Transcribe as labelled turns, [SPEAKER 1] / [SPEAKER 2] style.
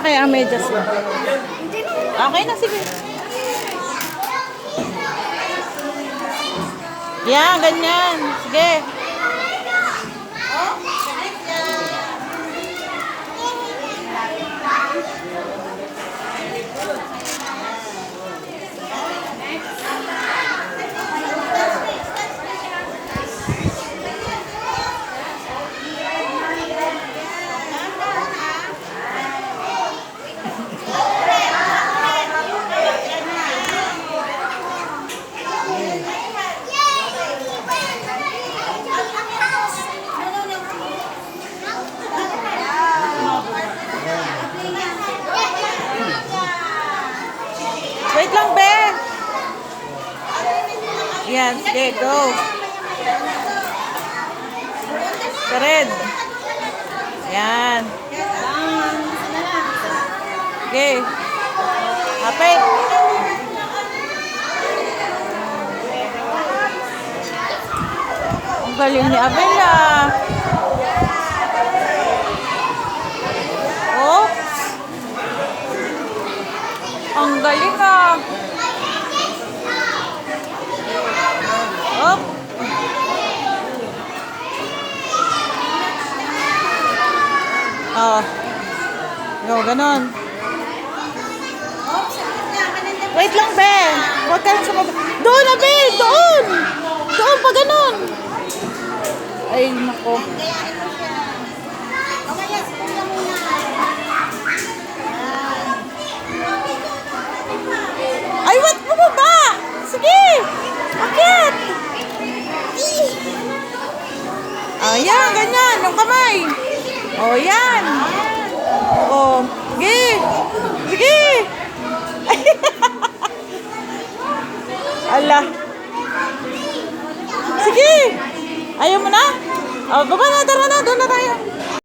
[SPEAKER 1] kaya ang medyas mo? Okay na, sige. Yan, ganyan. Sige. Wait lang, be. Yan, sige, go. Red. Yan. Okay. Kapit. Ang galing ni Abela. Oh. Ang galing ah. Oh. Oh. Yo, ganon. Wait lang, be. Huwag ka lang sumabay. Doon na, be. Doon. Doon pa ganon. Ay, nako. Ay, what mo ba? Sige! Bakit? Oh, yan, ganyan. Yung kamay. Oh, yan. Oh, sige. Sige. Ala. Sige. Ayaw mo na? Oh, baba na, tara na. Doon na tayo.